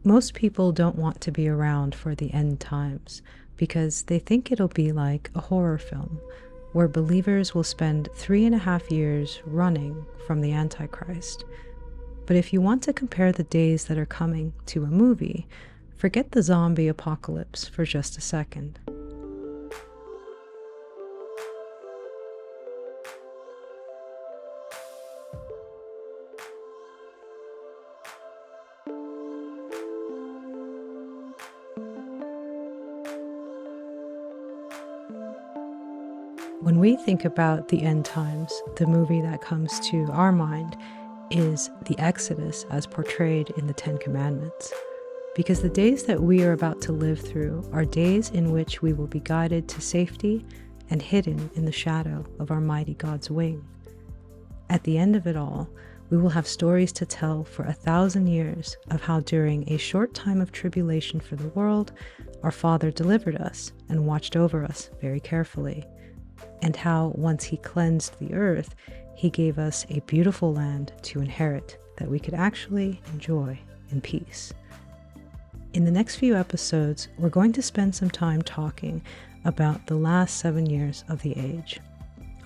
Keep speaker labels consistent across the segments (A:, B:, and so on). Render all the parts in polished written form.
A: Most people don't want to be around for the end times because they think it'll be like a horror film where believers will spend 3.5 years running from the Antichrist. But if you want to compare the days that are coming to a movie, forget the zombie apocalypse for just a second. When we think about the end times, the movie that comes to our mind is the Exodus as portrayed in the Ten Commandments. Because the days that we are about to live through are days in which we will be guided to safety and hidden in the shadow of our mighty God's wing. At the end of it all, we will have stories to tell for 1,000 years of how during a short time of tribulation for the world, our Father delivered us and watched over us very carefully. And how once he cleansed the earth, he gave us a beautiful land to inherit that we could actually enjoy in peace. In the next few episodes, we're going to spend some time talking about the last 7 years of the age,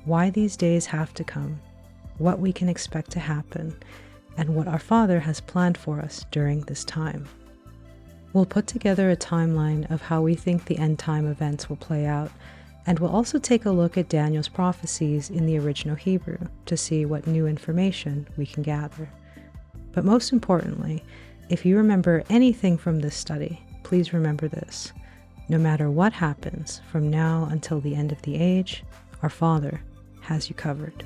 A: why these days have to come, what we can expect to happen, and what our Father has planned for us during this time. We'll put together a timeline of how we think the end time events will play out, and we'll also take a look at Daniel's prophecies in the original Hebrew to see what new information we can gather. But most importantly, if you remember anything from this study, please remember this. No matter what happens from now until the end of the age, our Father has you covered.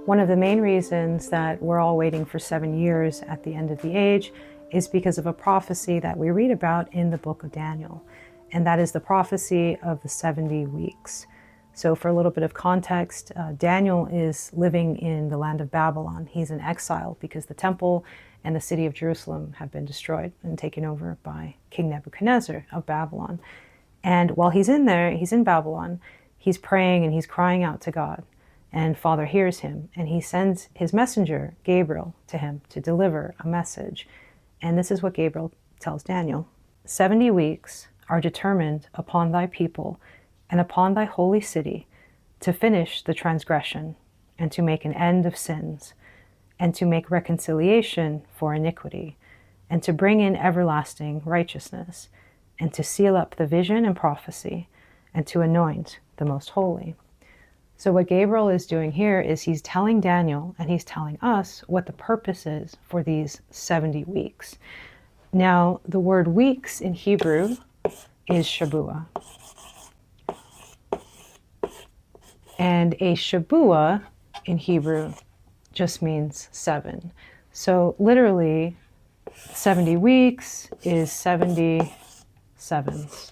A: One of the main reasons that we're all waiting for 7 years at the end of the age is because of a prophecy that we read about in the book of Daniel, and that is the prophecy of the 70 weeks. So for a little bit of context, Daniel is living in the land of Babylon. He's in exile because the temple and the city of Jerusalem have been destroyed and taken over by King Nebuchadnezzar of Babylon. And while he's in there, he's in Babylon, he's praying and he's crying out to God. And Father hears him, and he sends his messenger, Gabriel, to him to deliver a message. And this is what Gabriel tells Daniel. 70 weeks are determined upon thy people and upon thy holy city to finish the transgression and to make an end of sins and to make reconciliation for iniquity and to bring in everlasting righteousness and to seal up the vision and prophecy and to anoint the most holy. So what Gabriel is doing here is he's telling Daniel and he's telling us what the purpose is for these 70 weeks. Now, the word weeks in Hebrew is Shabua. And a Shabua in Hebrew just means 7. So literally, 70 weeks is 70 sevens.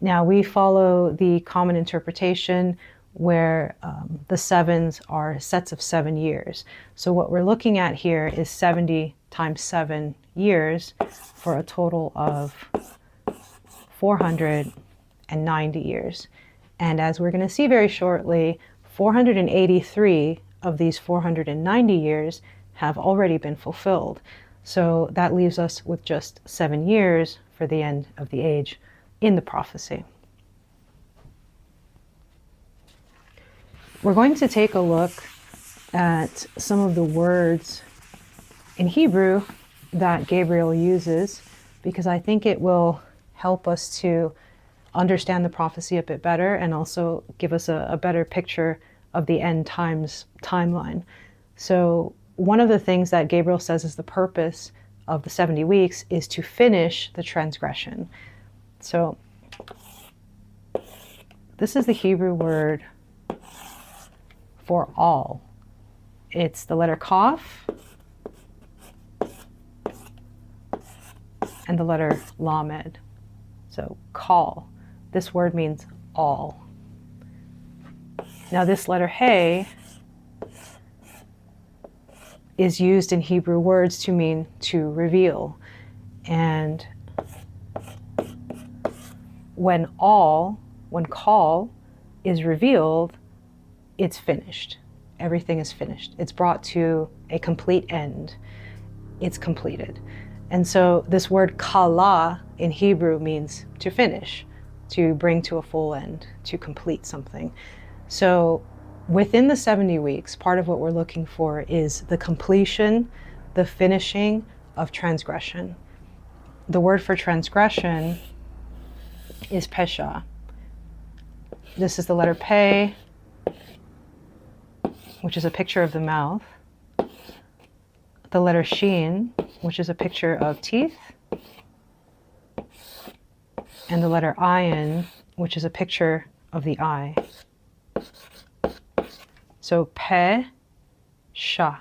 A: Now, we follow the common interpretation where the sevens are sets of 7 years. So what we're looking at here is 70 times 7 years for a total of 490 years. And as we're going to see very shortly, 483 of these 490 years have already been fulfilled. So that leaves us with just 7 years for the end of the age in the prophecy. We're going to take a look at some of the words in Hebrew that Gabriel uses, because I think it will help us to understand the prophecy a bit better and also give us a better picture of the end times timeline. So one of the things that Gabriel says is the purpose of the 70 weeks is to finish the transgression. So this is the Hebrew word for all. It's the letter Kaf and the letter Lamed. So call. This word means all. Now this letter He is used in Hebrew words to mean to reveal. And when call is revealed, it's finished. Everything is finished. It's brought to a complete end. It's completed. And so this word kala in Hebrew means to finish, to bring to a full end, to complete something. So within the 70 weeks, part of what we're looking for is the completion, the finishing of transgression. The word for transgression is pesha. This is the letter Pe, which is a picture of the mouth. The letter Shin, which is a picture of teeth. And the letter Ayin, which is a picture of the eye. So Pe, Sha,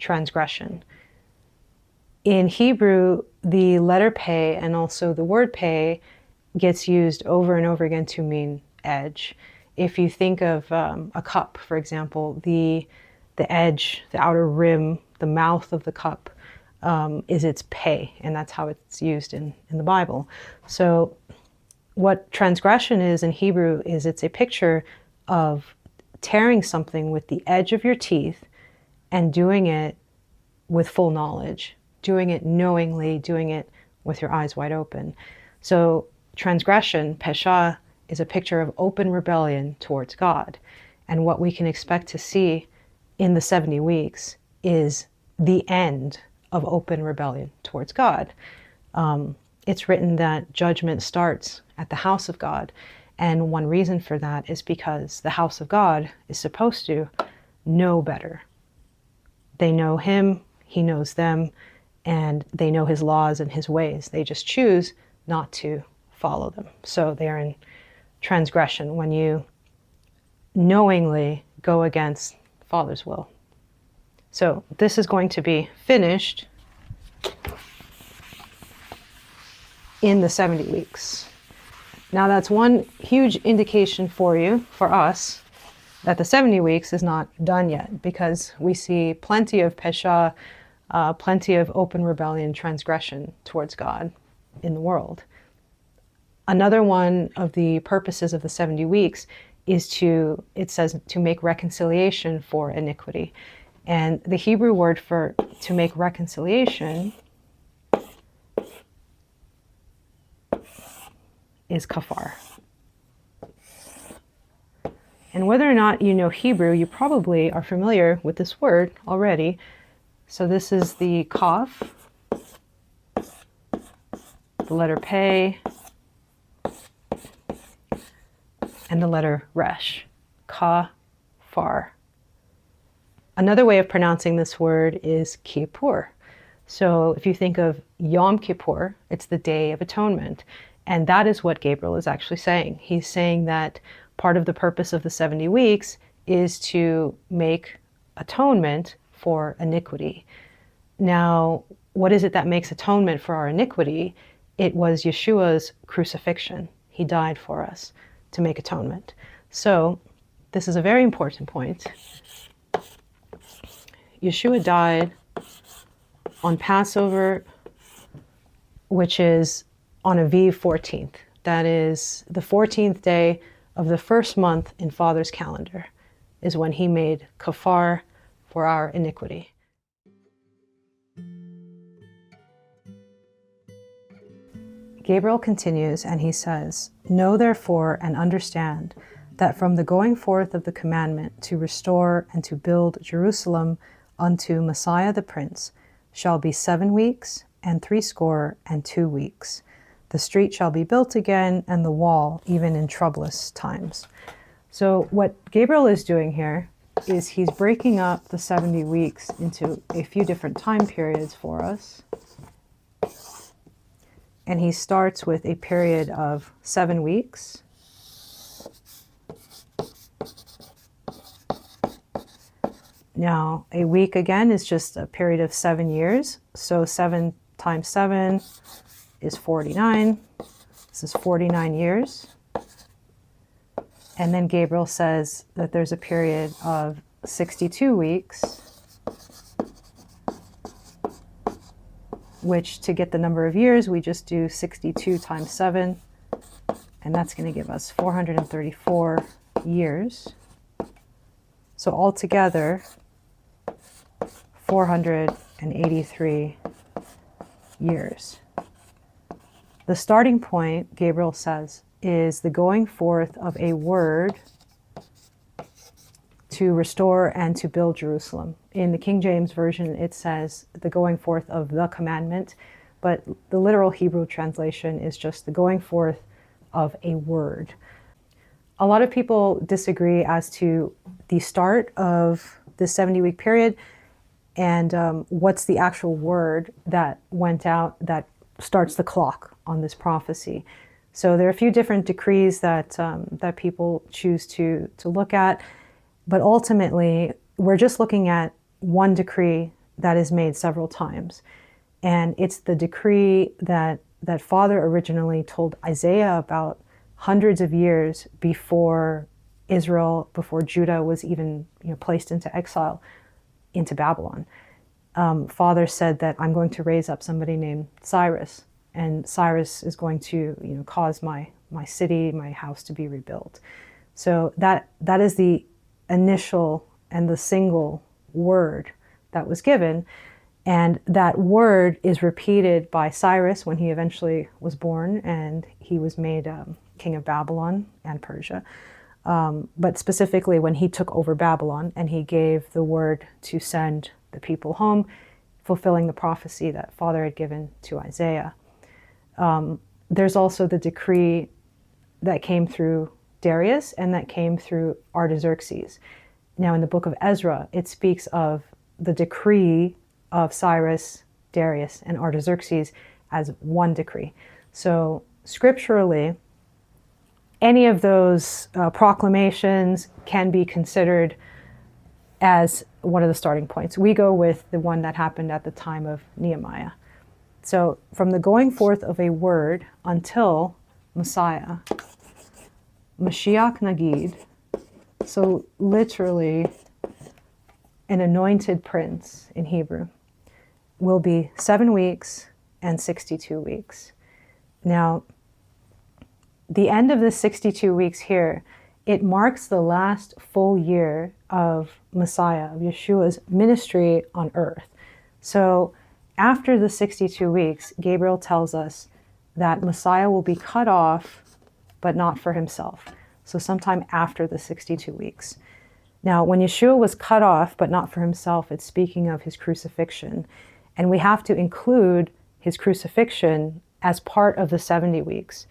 A: transgression. In Hebrew, the letter Pe and also the word Pe gets used over and over again to mean edge. If you think of a cup, for example, the edge, the outer rim, the mouth of the cup is its Pe, and that's how it's used in the Bible. So what transgression is in Hebrew is it's a picture of tearing something with the edge of your teeth and doing it with full knowledge, doing it knowingly, doing it with your eyes wide open. So transgression, pesha, is a picture of open rebellion towards God. And what we can expect to see in the 70 weeks is the end of open rebellion towards God. It's written that judgment starts at the house of God. And one reason for that is because the house of God is supposed to know better. They know Him, He knows them, and they know His laws and His ways. They just choose not to follow them. So they are in transgression when you knowingly go against Father's will. So this is going to be finished in the 70 weeks. Now that's one huge indication for you, for us, that the 70 weeks is not done yet, because we see plenty of pesha, plenty of open rebellion, transgression towards God in the world. Another one of the purposes of the 70 weeks is to make reconciliation for iniquity. And the Hebrew word for to make reconciliation is kafar. And whether or not you know Hebrew, you probably are familiar with this word already. So this is the kaf, the letter Pe, and the letter Resh, ka-far. Another way of pronouncing this word is Kippur. So if you think of Yom Kippur, it's the Day of Atonement. And that is what Gabriel is actually saying. He's saying that part of the purpose of the 70 weeks is to make atonement for iniquity. Now, what is it that makes atonement for our iniquity? It was Yeshua's crucifixion. He died for us to make atonement. So this is a very important point. Yeshua died on Passover, which is on Aviv 14th. That is the 14th day of the first month in Father's calendar, is when He made kafar for our iniquity. Gabriel continues and he says, "Know therefore and understand that from the going forth of the commandment to restore and to build Jerusalem unto Messiah the Prince shall be 7 weeks and 62 weeks. The street shall be built again, and the wall even in troublous times." So what Gabriel is doing here is he's breaking up the 70 weeks into a few different time periods for us. And he starts with a period of 7 weeks. Now, a week again is just a period of 7 years. So 7 times 7 is 49. This is 49 years. And then Gabriel says that there's a period of 62 weeks, which to get the number of years, we just do 62 times 7, and that's going to give us 434 years. So altogether, 483 years. The starting point, Gabriel says, is the going forth of a word to restore and to build Jerusalem. In the King James Version, it says the going forth of the commandment, but the literal Hebrew translation is just the going forth of a word. A lot of people disagree as to the start of the 70-week period and what's the actual word that went out that starts the clock on this prophecy. So there are a few different decrees that that people choose to look at, but ultimately we're just looking at one decree that is made several times, and it's the decree that Father originally told Isaiah about hundreds of years before Israel, before Judah was even placed into exile into Babylon. Father said that I'm going to raise up somebody named Cyrus, and Cyrus is going to cause my city, my house to be rebuilt. So that is the initial and the single word that was given, and that word is repeated by Cyrus when he eventually was born and he was made king of Babylon and Persia. But specifically when he took over Babylon and he gave the word to send the people home, fulfilling the prophecy that Father had given to Isaiah. There's also the decree that came through Darius and that came through Artaxerxes. Now in the book of Ezra, it speaks of the decree of Cyrus, Darius, and Artaxerxes as one decree. So scripturally, any of those proclamations can be considered as one of the starting points. We go with the one that happened at the time of Nehemiah. So from the going forth of a word until Messiah, Mashiach Nagid, so literally an anointed prince in Hebrew, will be 7 weeks and 62 weeks. Now, the end of the 62 weeks here, it marks the last full year of Messiah, of Yeshua's ministry on earth. So after the 62 weeks, Gabriel tells us that Messiah will be cut off, but not for himself. So sometime after the 62 weeks. Now, when Yeshua was cut off, but not for himself, it's speaking of his crucifixion. And we have to include his crucifixion as part of the 70 weeks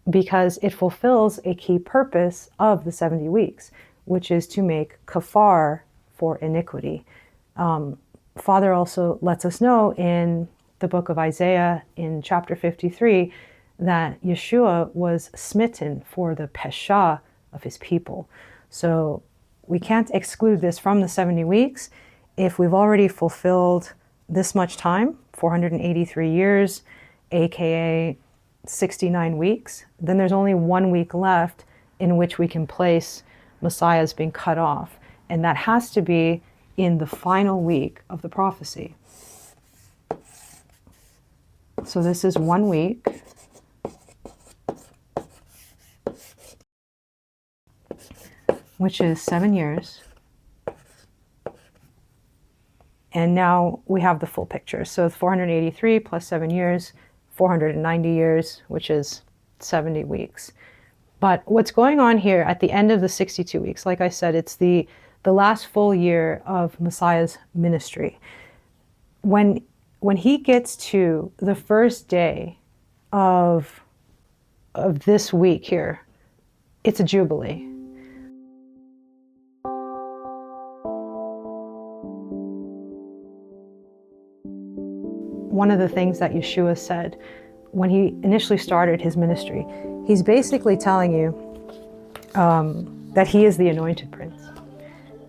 A: because it fulfills a key purpose of the 70 weeks, which is to make kafar for iniquity. Father also lets us know in the book of Isaiah in chapter 53 that Yeshua was smitten for the pesha of his people. So we can't exclude this from the 70 weeks. If we've already fulfilled this much time, 483 years, aka 69 weeks, then there's only 1 week left in which we can place Messiah's being cut off. And that has to be in the final week of the prophecy. So this is 1 week. Which is 7 years. And now we have the full picture. So 483 plus 7 years, 490 years, which is 70 weeks. But what's going on here at the end of the 62 weeks, like I said, it's the last full year of Messiah's ministry. When he gets to the first day of this week here, it's a Jubilee. One of the things that Yeshua said when he initially started his ministry, he's basically telling you that he is the anointed prince.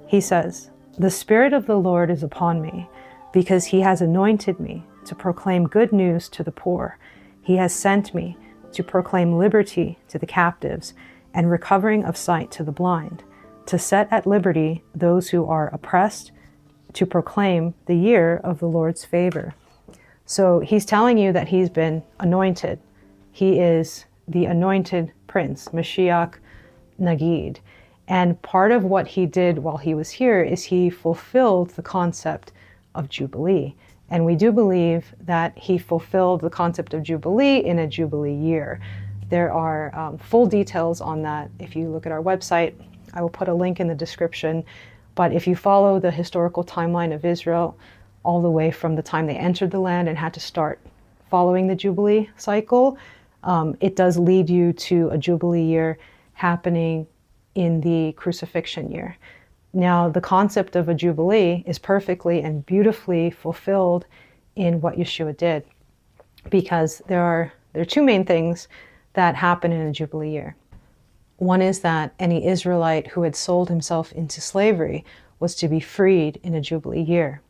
A: He says, "The Spirit of the Lord is upon me, because he has anointed me to proclaim good news to the poor. He has sent me to proclaim liberty to the captives and recovering of sight to the blind, to set at liberty those who are oppressed, to proclaim the year of the Lord's favor. So he's telling you that he's been anointed. He is the anointed prince, Mashiach Nagid. And part of what he did while he was here is he fulfilled the concept of Jubilee. And we do believe that he fulfilled the concept of Jubilee in a Jubilee year. There are full details on that. If you look at our website, I will put a link in the description. But if you follow the historical timeline of Israel, all the way from the time they entered the land and had to start following the Jubilee cycle, it does lead you to a Jubilee year happening in the Crucifixion year. Now, the concept of a Jubilee is perfectly and beautifully fulfilled in what YASHUA did, because there are two main things that happen in a Jubilee year. One is that any Israelite who had sold himself into slavery was to be freed in a Jubilee year.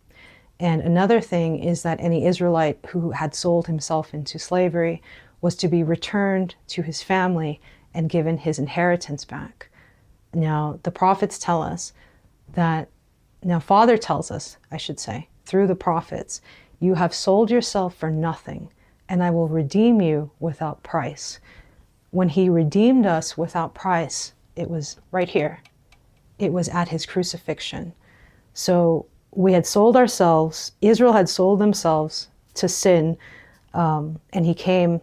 A: And another thing is that any Israelite who had sold himself into slavery was to be returned to his family and given his inheritance back. Now, the prophets tell us that, now Father tells us, I should say, through the prophets, you have sold yourself for nothing, and I will redeem you without price. When he redeemed us without price, it was right here. It was at his crucifixion. So we had sold ourselves, Israel had sold themselves to sin, and he came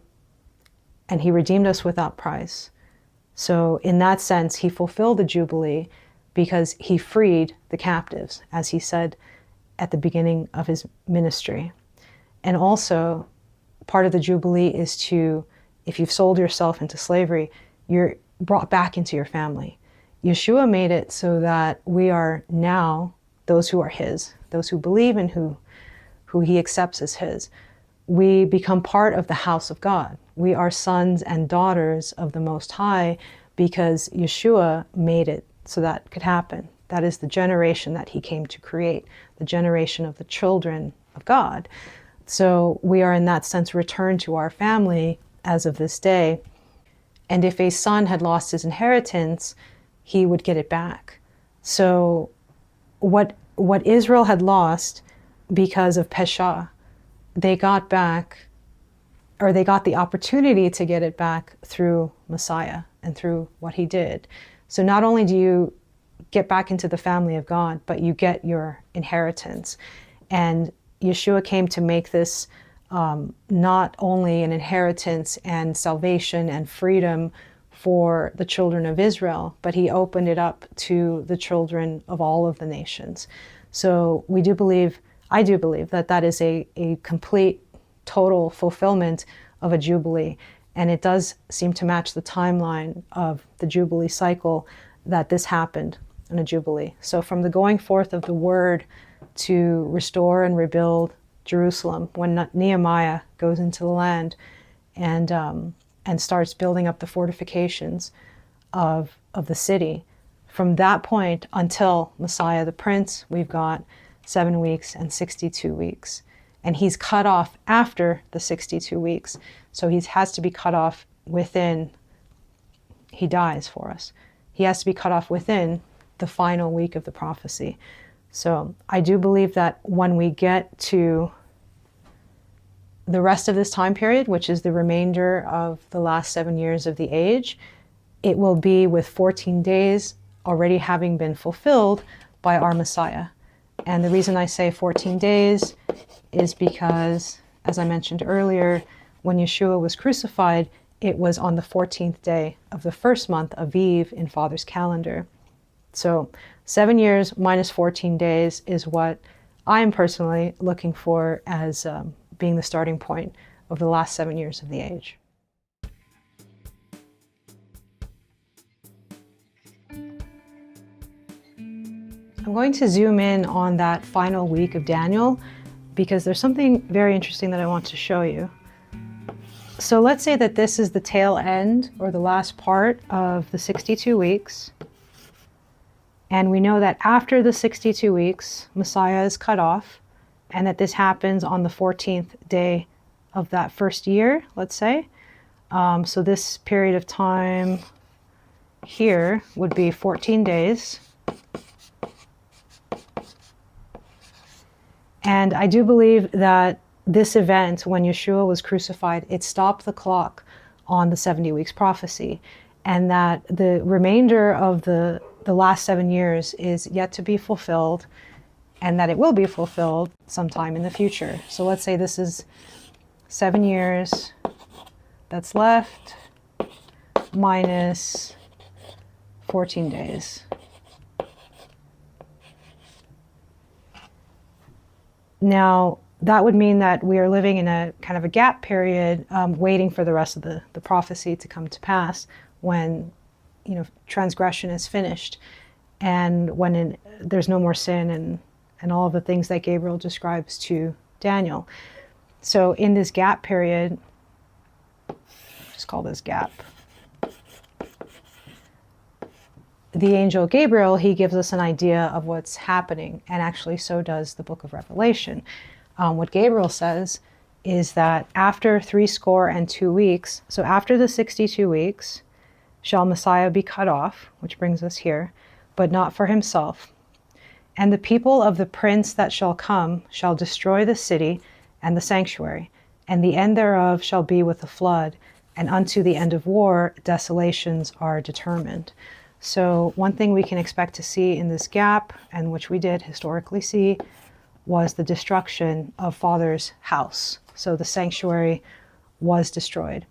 A: and he redeemed us without price. So in that sense, he fulfilled the Jubilee because he freed the captives, as he said at the beginning of his ministry. And also, part of the Jubilee is to, if you've sold yourself into slavery, you're brought back into your family. YASHUA made it so that we are now those who are his, those who believe in who he accepts as his. We become part of the house of God. We are sons and daughters of the Most High because YASHUA made it so that could happen. That is the generation that he came to create, the generation of the children of God. So we are in that sense returned to our family as of this day. And if a son had lost his inheritance, he would get it back. So what Israel had lost because of Pesha, they got back, or they got the opportunity to get it back through Messiah and through what he did. So not only do you get back into the family of God, but you get your inheritance. And YASHUA came to make this not only an inheritance and salvation and freedom for the children of Israel, but he opened it up to the children of all of the nations. So I do believe that that is a complete, total fulfillment of a Jubilee. And it does seem to match the timeline of the Jubilee cycle that this happened in a Jubilee. So from the going forth of the word to restore and rebuild Jerusalem, when Nehemiah goes into the land and starts building up the fortifications of the city, from that point until Messiah the Prince, we've got 7 weeks and 62 weeks. And he's cut off after the 62 weeks. So he has to be cut off within, he dies for us. He has to be cut off within the final week of the prophecy. So I do believe that when we get to the rest of this time period, which is the remainder of the last 7 years of the age, it will be with 14 days already having been fulfilled by our Messiah. And the reason I say 14 days is because, as I mentioned earlier, when YASHUA was crucified, it was on the 14th day of the first month, Aviv, in Father's calendar. So 7 years minus 14 days is what I am personally looking for as being the starting point of the last 7 years of the age. I'm going to zoom in on that final week of Daniel because there's something very interesting that I want to show you. So let's say that this is the tail end or the last part of the 62 weeks. And we know that after the 62 weeks, Messiah is cut off, and that this happens on the 14th day of that first year, let's say. So this period of time here would be 14 days. And I do believe that this event, when Yeshua was crucified, it stopped the clock on the 70 weeks prophecy, and that the remainder of the last 7 years is yet to be fulfilled, and that it will be fulfilled sometime in the future. So let's say this is 7 years that's left minus 14 days. Now, that would mean that we are living in a kind of a gap period, waiting for the rest of the prophecy to come to pass, when, transgression is finished, and when there's no more sin, and all of the things that Gabriel describes to Daniel. So in this gap period, just call this gap, the angel Gabriel, he gives us an idea of what's happening, and actually so does the book of Revelation. What Gabriel says is that after 62 weeks, so after the 62 weeks, shall Messiah be cut off, which brings us here, but not for himself. And the people of the prince that shall come shall destroy the city and the sanctuary, and the end thereof shall be with a flood, and unto the end of war desolations are determined. So one thing we can expect to see in this gap, and which we did historically see, was the destruction of Father's house. So the sanctuary was destroyed.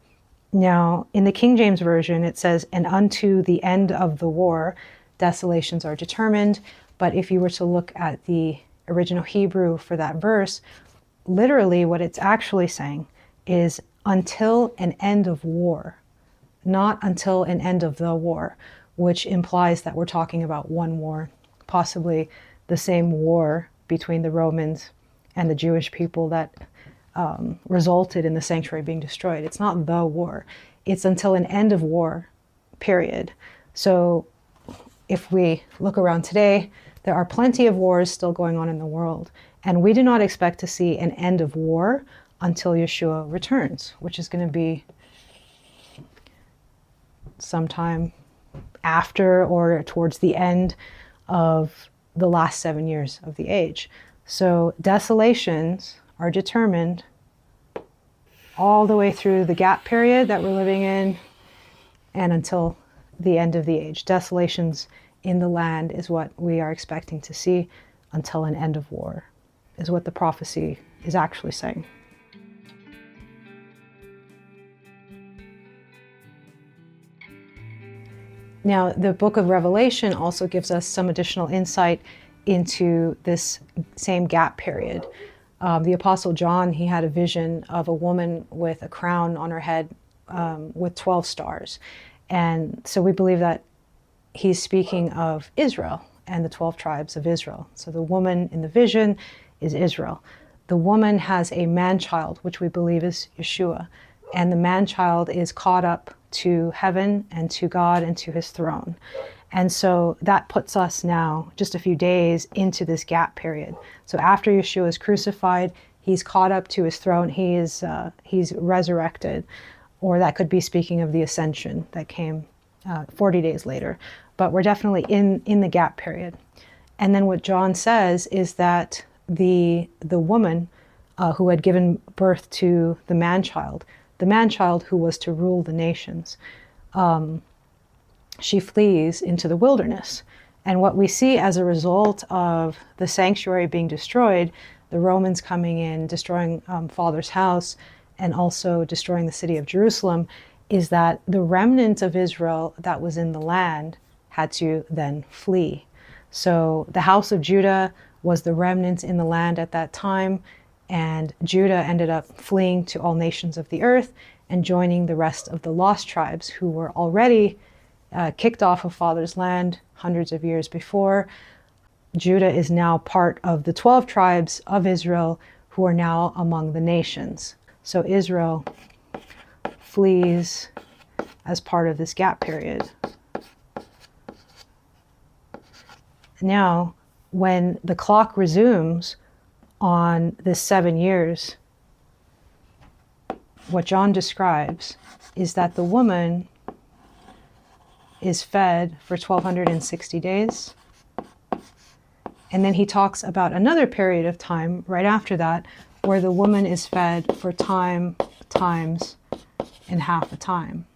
A: Now, in the King James Version, it says, and unto the end of the war, desolations are determined. But if you were to look at the original Hebrew for that verse, literally what it's actually saying is until an end of war, not until an end of the war, which implies that we're talking about one war, possibly the same war between the Romans and the Jewish people that resulted in the sanctuary being destroyed. It's not the war. It's until an end of war, period. So if we look around today, there are plenty of wars still going on in the world, and we do not expect to see an end of war until Yeshua returns, which is going to be sometime after or towards the end of the last 7 years of the age. So desolations are determined all the way through the gap period that we're living in and until the end of the age. Desolations in the land is what we are expecting to see until an end of war, is what the prophecy is actually saying. Now, the book of Revelation also gives us some additional insight into this same gap period. The Apostle John, he had a vision of a woman with a crown on her head with 12 stars. And so we believe that he's speaking of Israel and the 12 tribes of Israel. So the woman in the vision is Israel. The woman has a man-child, which we believe is Yeshua. And the man-child is caught up to heaven and to God and to his throne. And so that puts us now just a few days into this gap period. So after Yeshua is crucified, he's caught up to his throne. He's resurrected, or that could be speaking of the ascension that came 40 days later. But we're definitely in the gap period. And then what John says is that the woman who had given birth to the man-child who was to rule the nations, she flees into the wilderness. And what we see as a result of the sanctuary being destroyed, the Romans coming in, destroying Father's house, and also destroying the city of Jerusalem, is that the remnant of Israel that was in the land had to then flee. So the house of Judah was the remnant in the land at that time, and Judah ended up fleeing to all nations of the earth and joining the rest of the lost tribes who were already kicked off of Father's land hundreds of years before. Judah is now part of the 12 tribes of Israel who are now among the nations. So Israel flees as part of this gap period. Now, when the clock resumes on this 7 years, what John describes is that the woman is fed for 1260 days. And then he talks about another period of time right after that where the woman is fed for time, times, and half a time.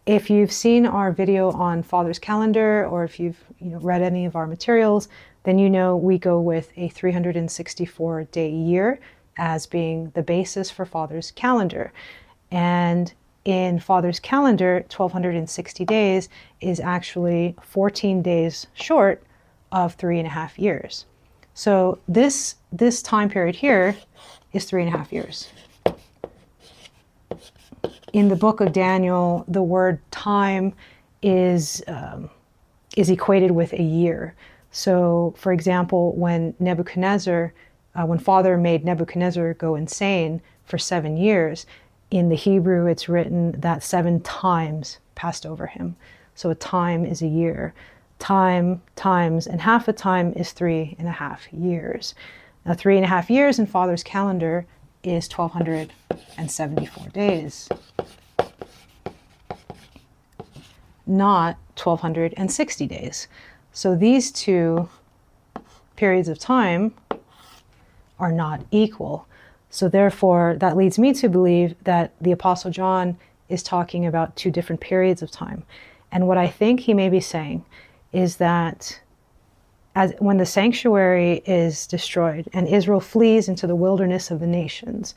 A: If you've seen our video on Father's Calendar, or if you've read any of our materials, then you know we go with a 364-day year as being the basis for Father's Calendar. And in Father's Calendar, 1260 days is actually 14 days short of 3.5 years. So this time period here is 3.5 years. In the book of Daniel, the word time is equated with a year. So, for example, when Father made Nebuchadnezzar go insane for 7 years, in the Hebrew it's written that 7 times passed over him. So a time is a year. Time, times, and half a time is 3.5 years. Now 3.5 years in Father's calendar is 1274 days. Not 1260 days. So these two periods of time are not equal. So therefore, that leads me to believe that the Apostle John is talking about two different periods of time. And what I think he may be saying is that when the sanctuary is destroyed and Israel flees into the wilderness of the nations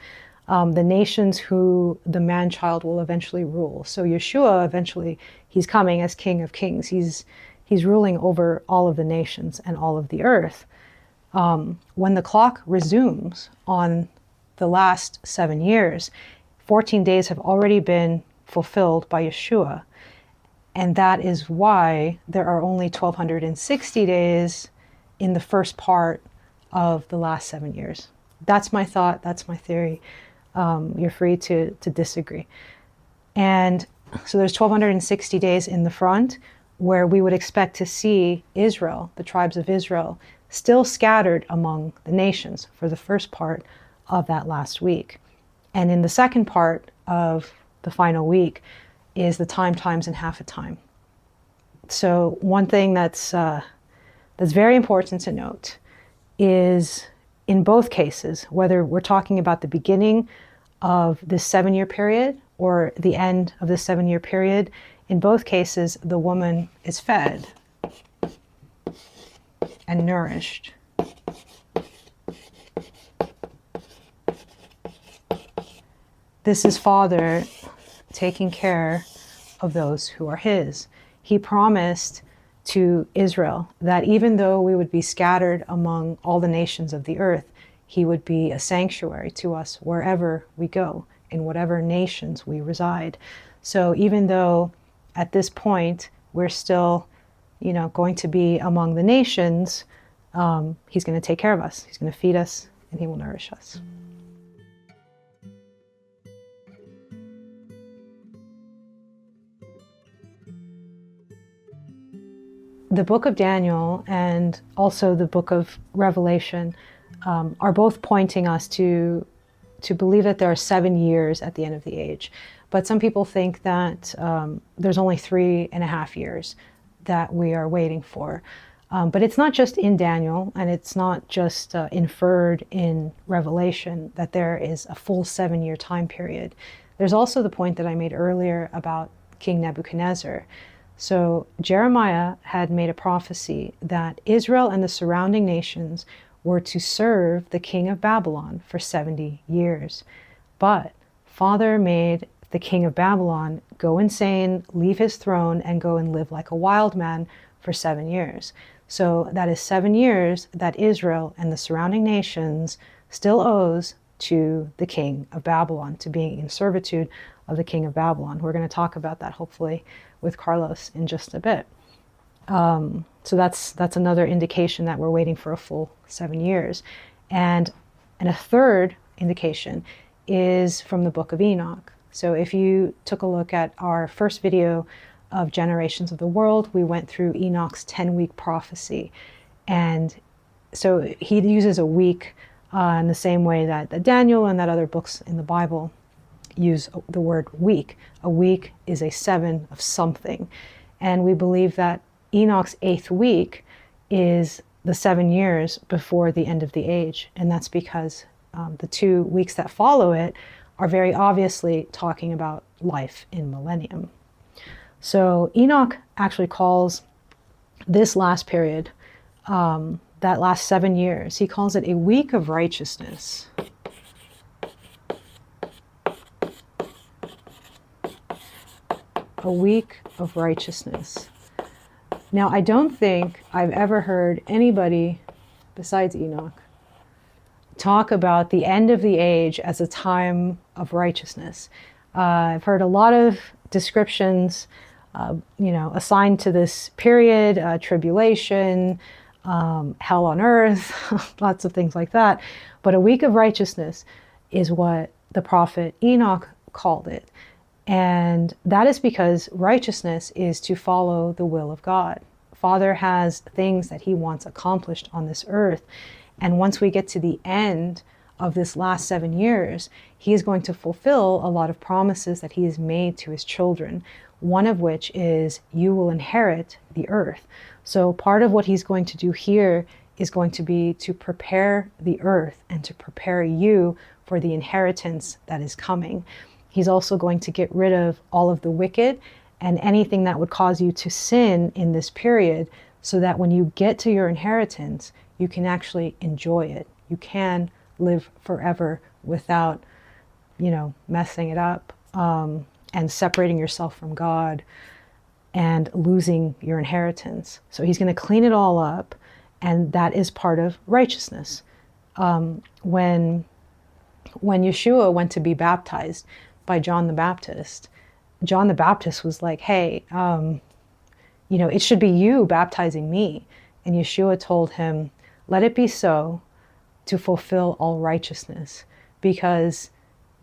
A: who the man-child will eventually rule. So YASHUA, eventually, he's coming as King of Kings. He's ruling over all of the nations and all of the earth. When the clock resumes on the last 7 years, 14 days have already been fulfilled by YASHUA. And that is why there are only 1260 days in the first part of the last 7 years. That's my thought, that's my theory. You're free to disagree. And so there's 1260 days in the front where we would expect to see Israel, the tribes of Israel, still scattered among the nations for the first part of that last week. And in the second part of the final week is the time, times, and half a time. So one thing that's very important to note is in both cases, whether we're talking about the beginning of this 7-year period or the end of this 7-year period, in both cases, the woman is fed and nourished. This is Father taking care of those who are his. He promised to Israel that even though we would be scattered among all the nations of the earth, he would be a sanctuary to us wherever we go, in whatever nations we reside. So even though at this point we're still, going to be among the nations, he's going to take care of us. He's going to feed us and he will nourish us. The book of Daniel and also the book of Revelation are both pointing us to believe that there are 7 years at the end of the age. But some people think that there's only 3.5 years that we are waiting for. But it's not just in Daniel, and it's not just inferred in Revelation that there is a full 7-year time period. There's also the point that I made earlier about King Nebuchadnezzar. So Jeremiah had made a prophecy that Israel and the surrounding nations were to serve the king of Babylon for 70 years. But Father made the king of Babylon go insane, leave his throne, and go and live like a wild man for 7 years. So that is 7 years that Israel and the surrounding nations still owes to the king of Babylon, to being in servitude of the king of Babylon. We're going to talk about that hopefully with Carlos in just a bit. So that's another indication that we're waiting for a full 7 years. And a third indication is from the book of Enoch. So if you took a look at our first video of Generations of the World, we went through Enoch's 10-week prophecy. And so he uses a week in the same way that Daniel and that other books in the Bible use the word week. A week is a 7 of something. And we believe that Enoch's 8th week is the 7 years before the end of the age. And that's because the 2 weeks that follow it are very obviously talking about life in millennium. So Enoch actually calls this last period, that last 7 years, he calls it a week of righteousness. A week of righteousness. Now, I don't think I've ever heard anybody besides Enoch talk about the end of the age as a time of righteousness. I've heard a lot of descriptions, assigned to this period, tribulation, hell on earth, lots of things like that. But a week of righteousness is what the prophet Enoch called it. And that is because righteousness is to follow the will of God. Father has things that he wants accomplished on this earth. And once we get to the end of this last 7 years, he is going to fulfill a lot of promises that he has made to his children. One of which is, you will inherit the earth. So part of what he's going to do here is going to be to prepare the earth and to prepare you for the inheritance that is coming. He's also going to get rid of all of the wicked and anything that would cause you to sin in this period, so that when you get to your inheritance, you can actually enjoy it. You can live forever without, messing it up and separating yourself from God and losing your inheritance. So he's going to clean it all up, and that is part of righteousness. When YASHUA went to be baptized by John the Baptist was like, hey, it should be you baptizing me. And YASHUA told him, let it be so, to fulfill all righteousness, because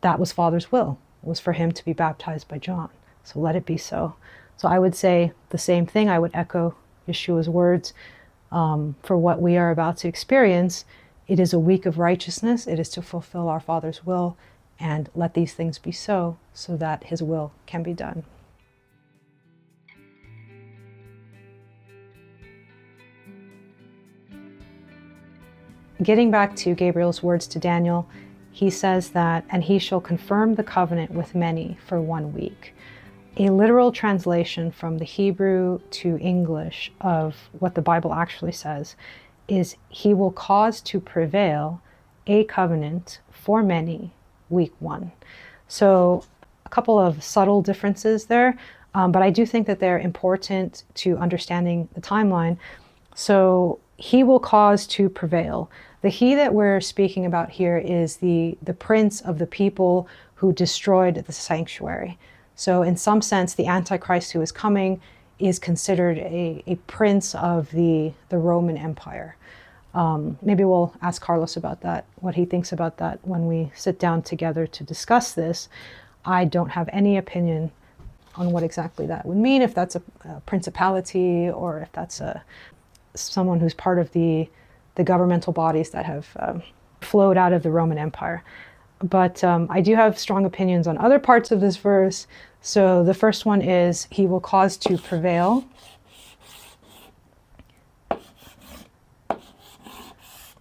A: that was Father's will, was for him to be baptized by John. So let it be so. So I would say the same thing. I would echo YASHUA's words for what we are about to experience. It is a week of righteousness. It is to fulfill our Father's will, and let these things be so that his will can be done. Getting back to Gabriel's words to Daniel, he says that, and he shall confirm the covenant with many for 1 week. A literal translation from the Hebrew to English of what the Bible actually says is, he will cause to prevail a covenant for many, week 1. So a couple of subtle differences there, but I do think that they're important to understanding the timeline. So he will cause to prevail. The he that we're speaking about here is the prince of the people who destroyed the sanctuary. So in some sense, the Antichrist who is coming is considered a prince of the Roman Empire. Maybe we'll ask Carlos about that, what he thinks about that when we sit down together to discuss this. I don't have any opinion on what exactly that would mean, if that's a principality or if that's someone who's part of the governmental bodies that have flowed out of the Roman Empire. But I do have strong opinions on other parts of this verse. So the first one is, he will cause to prevail.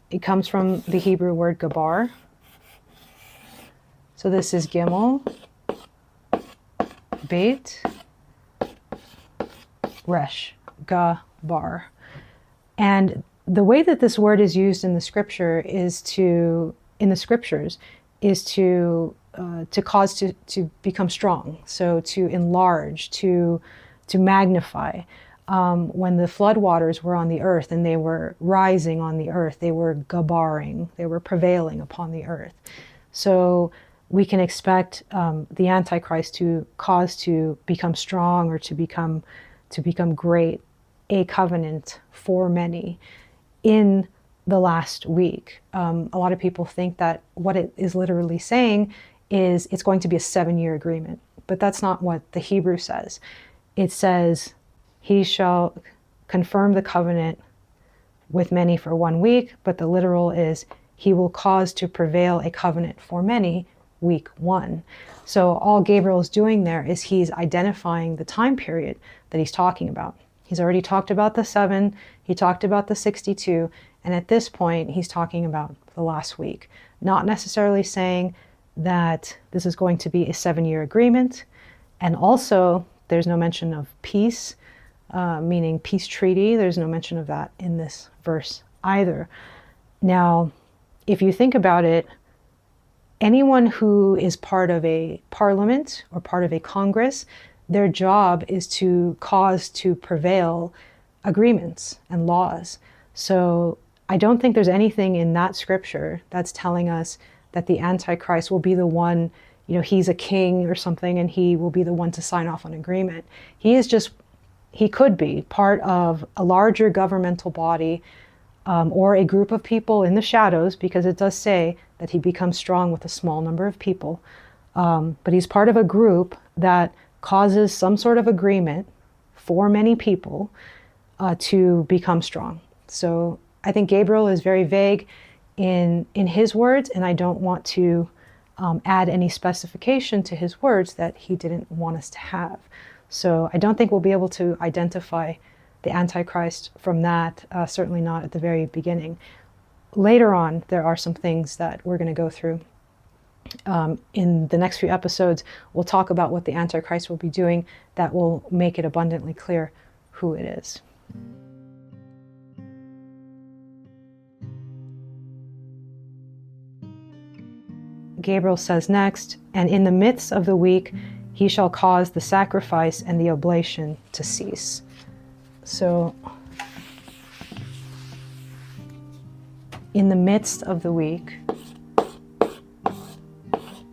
A: It comes from the Hebrew word gabar. So this is Gimel, Beit, Resh, Gabar. And the way that this word is used in the scriptures is to cause to become strong, so to enlarge, to magnify. When the floodwaters were on the earth and they were rising on the earth, they were gabaring, they were prevailing upon the earth. So we can expect the Antichrist to cause to become strong or to become great, a covenant for many in the last week. A lot of people think that what it is literally saying is it's going to be a 7-year agreement, but that's not what the Hebrew says. It says, he shall confirm the covenant with many for 1 week, but the literal is, he will cause to prevail a covenant for many week 1. So all Gabriel is doing there is he's identifying the time period that he's talking about. He's already talked about the 7, he talked about the 62, and at this point he's talking about the last week. Not necessarily saying that this is going to be a 7-year agreement. And also there's no mention of peace, meaning peace treaty. There's no mention of that in this verse either. Now, if you think about it, anyone who is part of a parliament or part of a Congress, their job is to cause to prevail agreements and laws. So I don't think there's anything in that scripture that's telling us that the Antichrist will be the one, he's a king or something and he will be the one to sign off on agreement. He could be part of a larger governmental body, or a group of people in the shadows, because it does say that he becomes strong with a small number of people. But he's part of a group that causes some sort of agreement for many people to become strong. So I think Gabriel is very vague in his words, and I don't want to add any specification to his words that he didn't want us to have. So I don't think we'll be able to identify the Antichrist from that, certainly not at the very beginning. Later on, there are some things that we're going to go through. In the next few episodes, we'll talk about what the Antichrist will be doing that will make it abundantly clear who it is. Gabriel says next, "And in the midst of the week, he shall cause the sacrifice and the oblation to cease." So, in the midst of the week,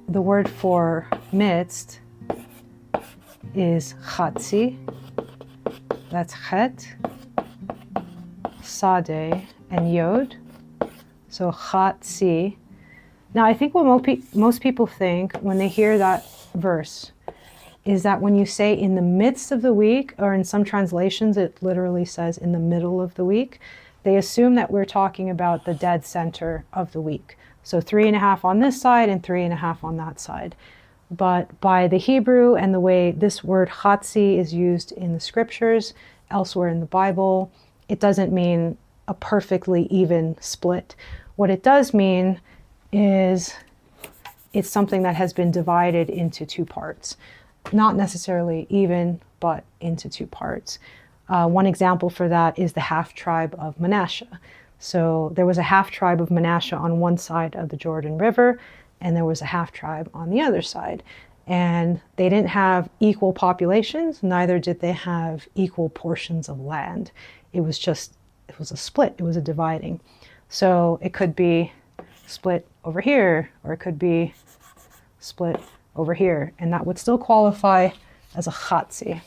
A: the word for midst is chatzi. That's chet, sade, and yod. So chatzi. Now, I think what most people think when they hear that verse is that when you say in the midst of the week, or in some translations it literally says in the middle of the week, they assume that we're talking about the dead center of the week. So 3.5 on this side and 3.5 on that side. But by the Hebrew and the way this word chatzi is used in the scriptures, elsewhere in the Bible, it doesn't mean a perfectly even split. What it does mean is it's something that has been divided into 2 parts. Not necessarily even, but into 2 parts. One example for that is the half-tribe of Manasseh. So there was a half-tribe of Manasseh on one side of the Jordan River, and there was a half-tribe on the other side. And they didn't have equal populations, neither did they have equal portions of land. It was a split, it was a dividing. So it could be split over here, or it could be split over here, and that would still qualify as a chatzi.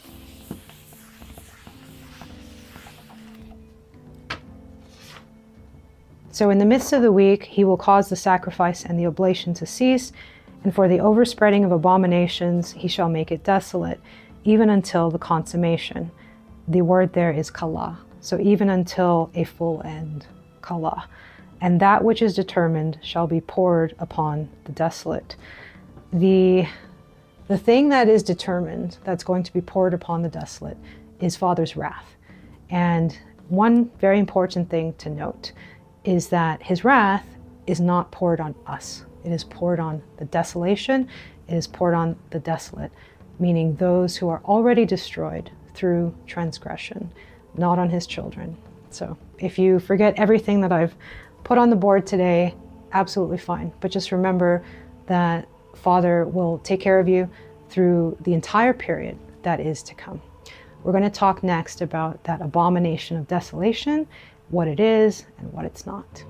A: So in the midst of the week, he will cause the sacrifice and the oblation to cease, and for the overspreading of abominations, he shall make it desolate, even until the consummation. The word there is kala. So even until a full end, kala. And that which is determined shall be poured upon the desolate. The thing that is determined, that's going to be poured upon the desolate, is Father's wrath. And one very important thing to note is that his wrath is not poured on us. It is poured on the desolation. It is poured on the desolate, meaning those who are already destroyed through transgression, not on his children. So if you forget everything that I've put on the board today, absolutely fine. But just remember that Father will take care of you through the entire period that is to come. We're going to talk next about that abomination of desolation, what it is and what it's not.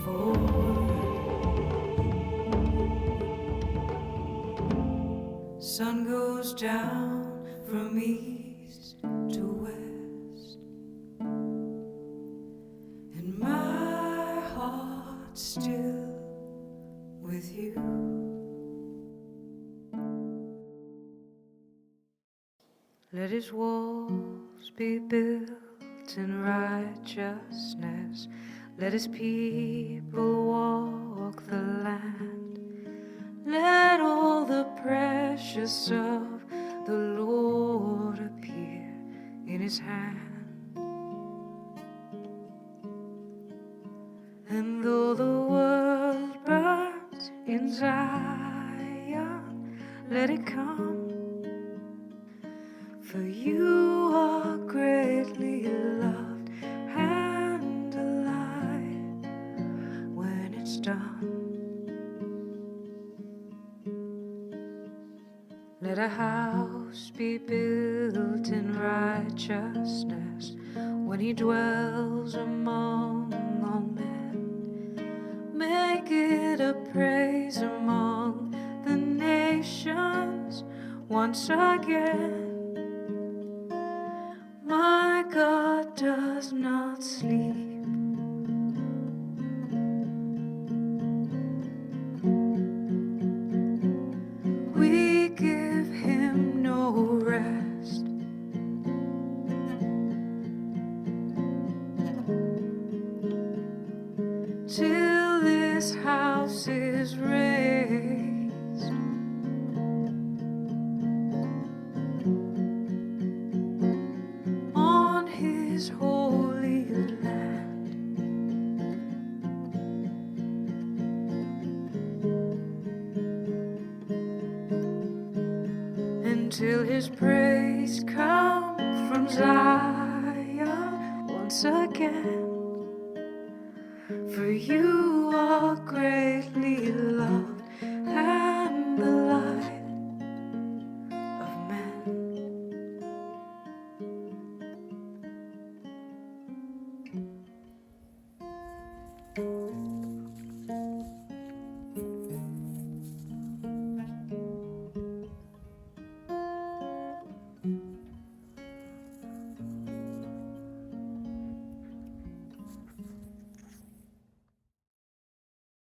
A: Oh. sun goes down from east to west, and my heart's still with you. Let his walls be built in righteousness. Let his people walk the land. Let all the precious of the Lord appear in his hand. And though the world burns in Zion, let it come. For you are greatly loved and alive when it's done. Let a house be built in righteousness when he dwells among all men. Make it a praise among the nations once again. My God does not sleep. We give him no rest. Till this house is raised. On his holy land. Until his praise come from Zion once again. For you are greatly loved and the light of men.